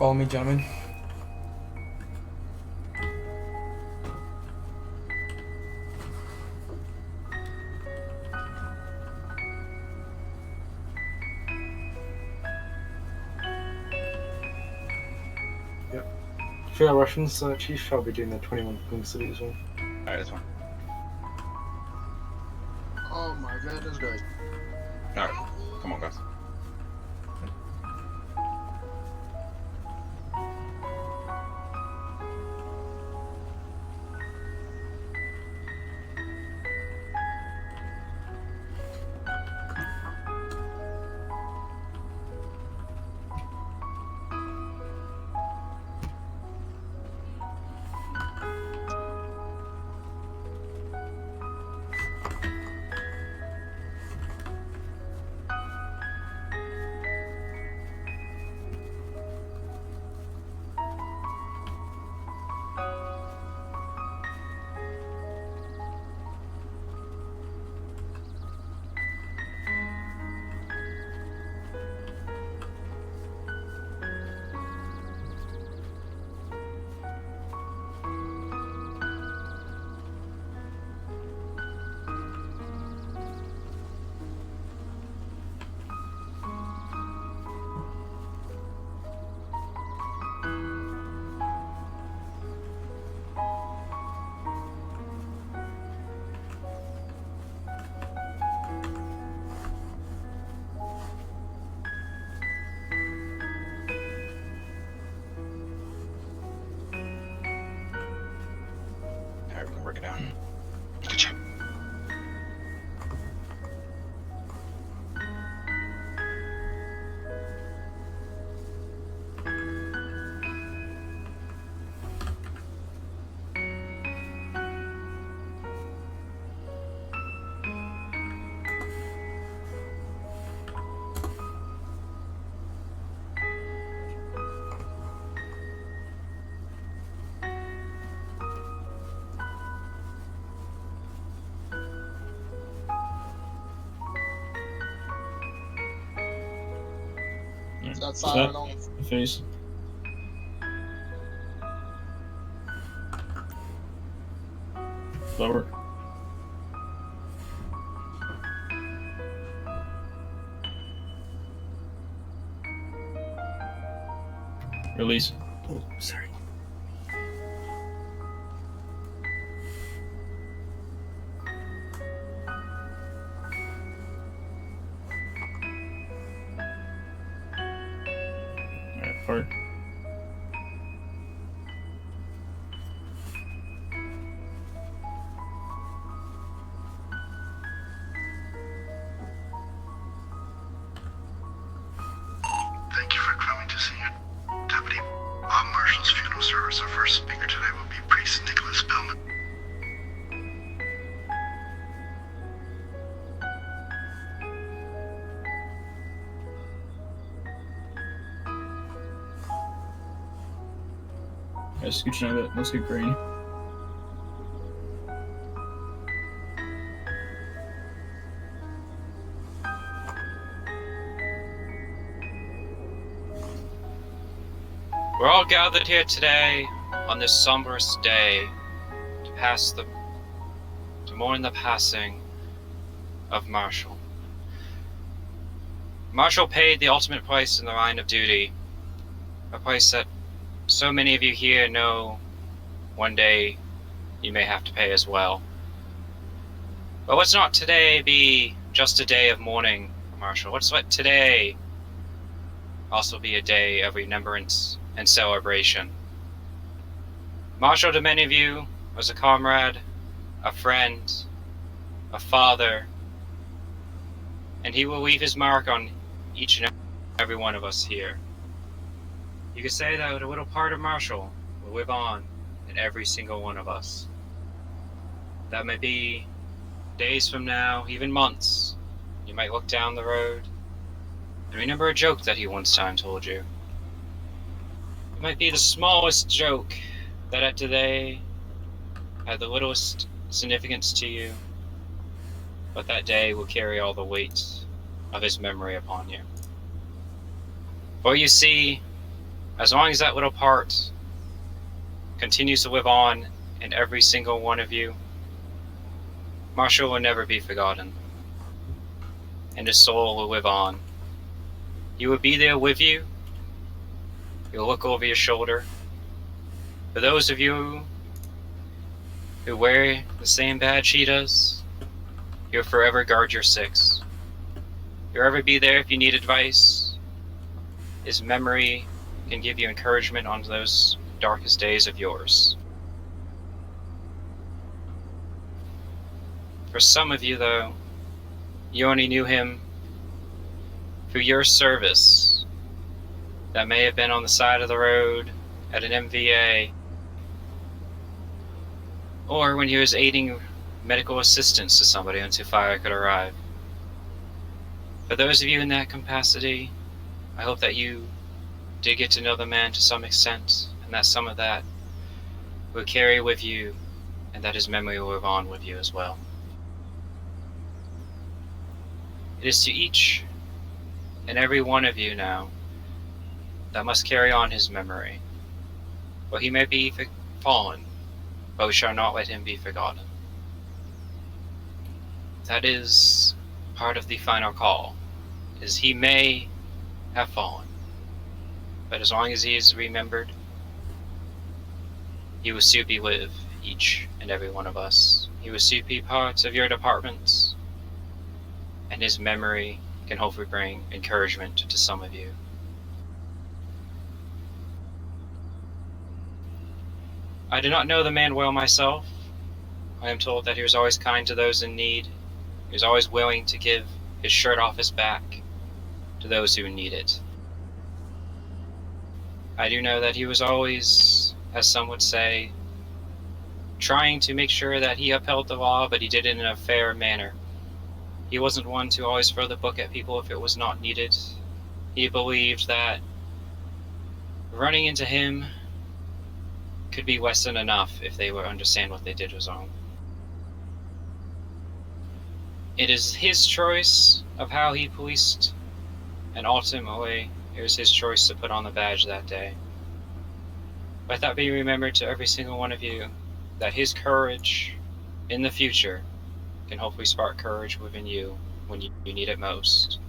Follow me, gentlemen. Yep. For our Russians, Chief shall be doing the 21 Boom City as well. Alright, that's fine. Oh my goodness, guys. Alright, come on, guys. Alright, we can work it out. Good job. Is that siren on? The face. Lower. Release. Oh, sorry. Alright, part. Thank you for coming to see your Deputy Bob Marshall's funeral service. Our first speaker today will be Priest Nicholas Bellman. Guys, scooch out a bit. Let's get green. We're all gathered here today on this somberest day to mourn the passing of Marshall. Marshall paid the ultimate price in the line of duty, a price that so many of you here know one day you may have to pay as well. But let's not today be just a day of mourning for Marshall. Let's let today also be a day of remembrance and celebration. Marshall, to many of you, was a comrade, a friend, a father, and he will leave his mark on each and every one of us here. You could say that a little part of Marshall will live on in every single one of us. That may be days from now, even months. You might look down the road and remember a joke that he once time told you. It might be the smallest joke that at today had the littlest significance to you, but that day will carry all the weight of his memory upon you. For you see, As long as that little part continues to live on in every single one of you, Marshall will never be forgotten, and his soul will live on. He will be there with you. He'll look over your shoulder. For those of you who wear the same badge he does, he'll forever guard your six. He'll ever be there if you need advice. His memory can give you encouragement on those darkest days of yours. For some of you, though, you only knew him through your service. That may have been on the side of the road, at an MVA, or when he was aiding medical assistance to somebody until fire could arrive. For those of you in that capacity, I hope that you did get to know the man to some extent, and that some of that will carry with you, and that his memory will live on with you as well. It is to each and every one of you now that must carry on his memory. For he may be fallen, but we shall not let him be forgotten. That is part of the final call, is he may have fallen, but as long as he is remembered, he will still be with each and every one of us. He will still be part of your departments, and his memory can hopefully bring encouragement to some of you. I do not know the man well myself. I am told that he was always kind to those in need. He was always willing to give his shirt off his back to those who need it. I do know that he was always, as some would say, trying to make sure that he upheld the law, but he did it in a fair manner. He wasn't one to always throw the book at people if it was not needed. He believed that running into him could be less than enough if they would understand what they did was wrong. It is his choice of how he policed, and ultimately it was his choice to put on the badge that day. Let that be remembered to every single one of you, that his courage in the future can hopefully spark courage within you when you need it most.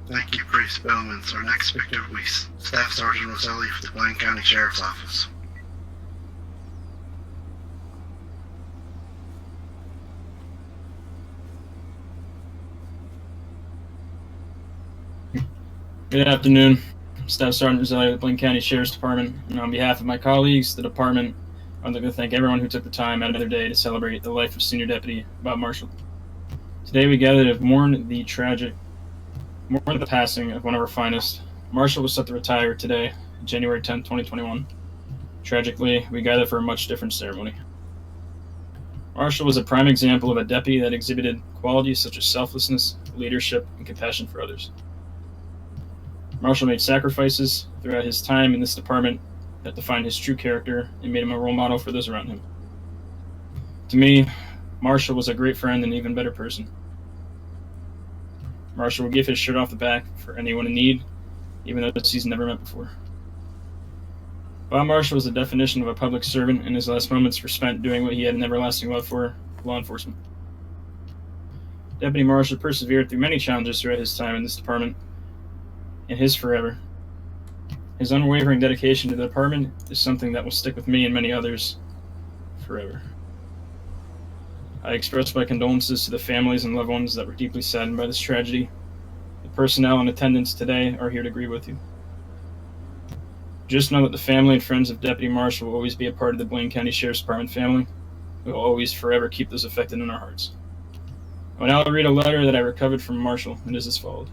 Thank you, Brief Spellman, our next victim will be Staff Sergeant Roselli for the Blaine County Sheriff's Office. Good afternoon. Staff Sergeant Roselli of the Blaine County Sheriff's Department, and on behalf of my colleagues, the department, I'd like to thank everyone who took the time out of their day to celebrate the life of Senior Deputy Bob Marshall. Today we gather to mourn the passing of one of our finest. Marshall was set to retire today, January 10, 2021. Tragically, we gather for a much different ceremony. Marshall was a prime example of a deputy that exhibited qualities such as selflessness, leadership, and compassion for others. Marshall made sacrifices throughout his time in this department that defined his true character and made him a role model for those around him. To me, Marshall was a great friend and an even better person. Marshall will give his shirt off the back for anyone in need, even though he's never met before. Bob Marshall was the definition of a public servant, and his last moments were spent doing what he had an everlasting love for, law enforcement. Deputy Marshall persevered through many challenges throughout his time in this department, and his forever. His unwavering dedication to the department is something that will stick with me and many others forever. I express my condolences to the families and loved ones that were deeply saddened by this tragedy. The personnel in attendance today are here to grieve with you. Just know that the family and friends of Deputy Marshall will always be a part of the Blaine County Sheriff's Department family. We will always forever keep those affected in our hearts. I will now read a letter that I recovered from Marshall. It is as follows.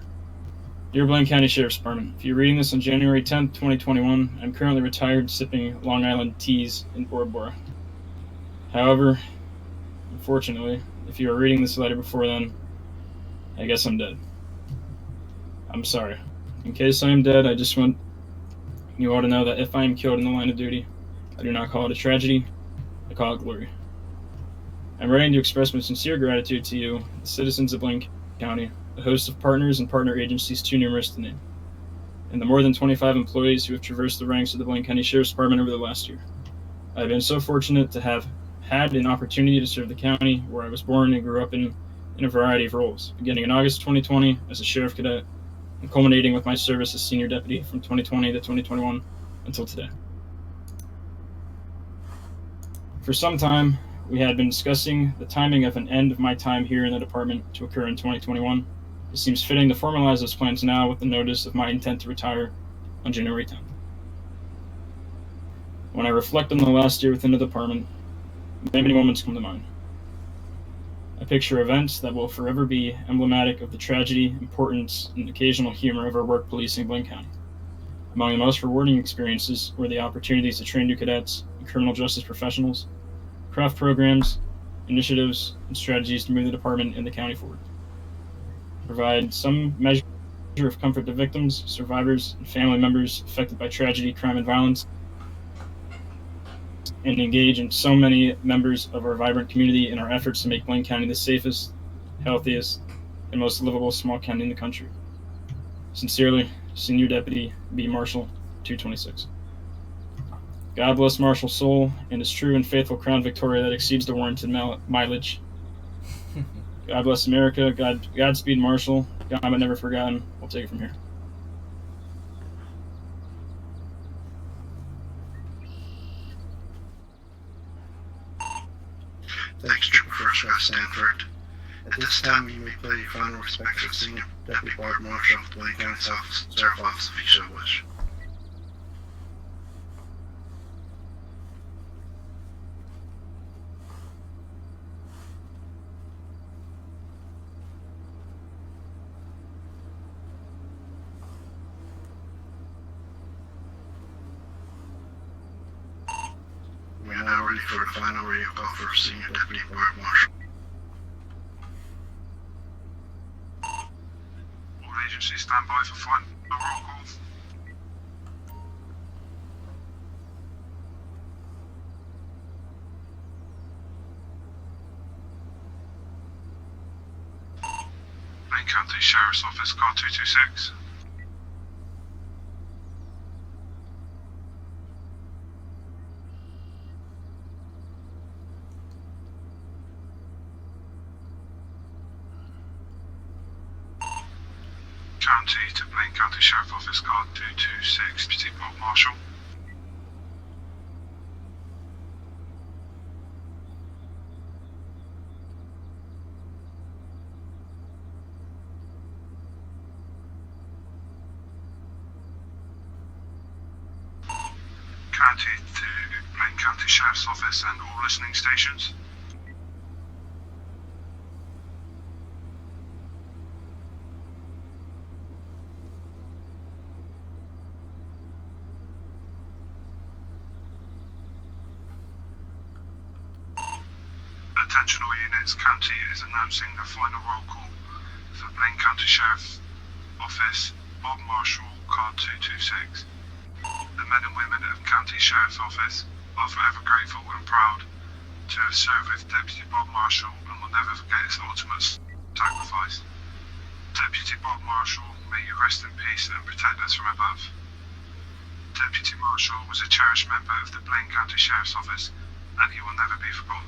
Dear Blaine County Sheriff's Department, if you're reading this on January 10th, 2021, I'm currently retired sipping Long Island teas in Bora Bora. However, unfortunately, if you are reading this letter before then, I guess I'm dead. I'm sorry. In case I am dead, I just want you all to know that if I am killed in the line of duty, I do not call it a tragedy, I call it glory. I'm writing to express my sincere gratitude to you, the citizens of Blaine County, a host of partners and partner agencies too numerous to name, and the more than 25 employees who have traversed the ranks of the Blaine County Sheriff's Department over the last year. I have been so fortunate to have had an opportunity to serve the county where I was born and grew up in a variety of roles, beginning in August 2020 as a sheriff cadet and culminating with my service as senior deputy from 2020 to 2021 until today. For some time, we had been discussing the timing of an end of my time here in the department to occur in 2021. It seems fitting to formalize those plans now with the notice of my intent to retire on January 10th. When I reflect on the last year within the department, many moments come to mind. I picture events that will forever be emblematic of the tragedy, importance, and occasional humor of our work policing Blaine County. Among the most rewarding experiences were the opportunities to train new cadets and criminal justice professionals, craft programs, initiatives, and strategies to move the department and the county forward. Provide some measure of comfort to victims, survivors, and family members affected by tragedy, crime, and violence, and engage in so many members of our vibrant community in our efforts to make Blaine County the safest, healthiest, and most livable small county in the country. Sincerely, Senior Deputy B. Marshall, 226. God bless Marshall's soul and his true and faithful Crown Victoria that exceeds the warranted mileage. God bless America. Godspeed, Marshall. God but never forgotten. We'll take it from here. Thanks, Trooper First Class Stanford. At this time, you may pay your final respects to Senior Deputy Board Marshal of the Blaine County Sheriff's Office if you so wish. We are now ready for the final radio call for Senior Deputy Board Marshal. All agencies stand by for final roll call. Blaine County Sheriff's Office, car 226. County to Blaine County Sheriff's Office, car 226, Deputy Board Marshal. County to Blaine County Sheriff's Office and all listening stations. Attention all units, County is announcing the final roll call for Blaine County Sheriff's Office, Bob Marshall, car 226. The men and women of County Sheriff's Office are forever grateful and proud to have served with Deputy Bob Marshall and will never forget his ultimate sacrifice. Deputy Bob Marshall, may you rest in peace and protect us from above. Deputy Marshall was a cherished member of the Blaine County Sheriff's Office and he will never be forgotten.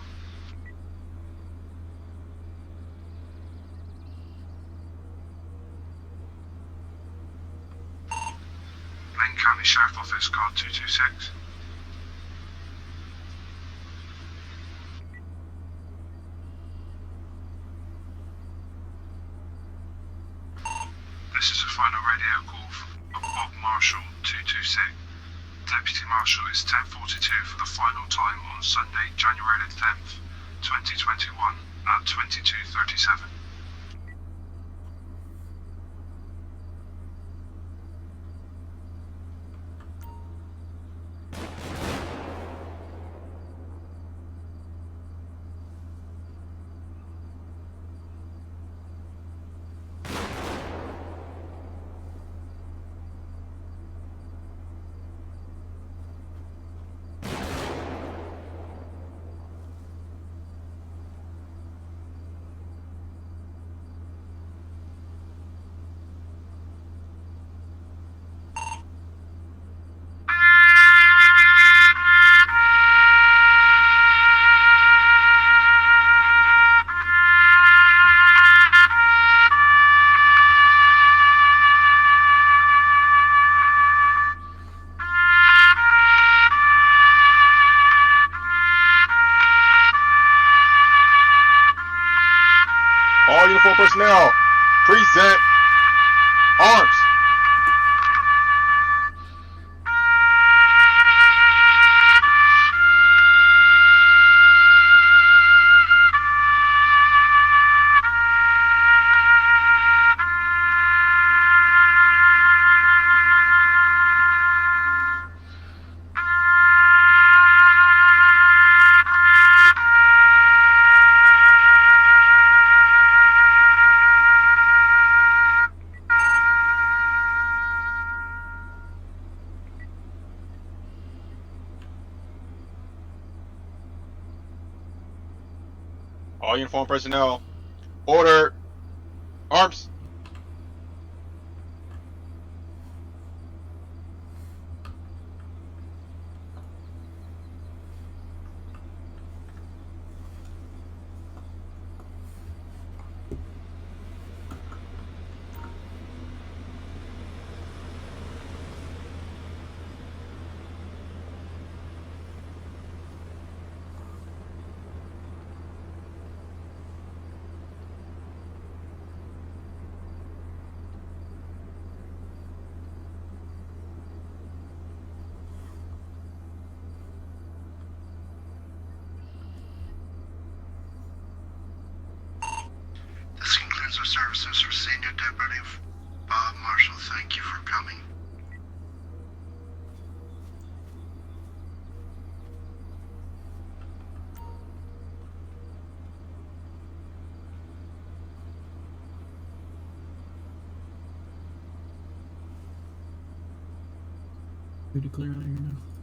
Blaine County Sheriff's Office, car 226. This is a final radio call from Bob Marshall, 226. Deputy Marshall is 10:42 for the final time on Sunday, January 10th, 2021 at 22:37. uniformed personnel, present arms. All uniformed personnel, order, arms. This concludes our services for Senior Deputy Bob Marshall. Thank you for coming. We declare out of here now.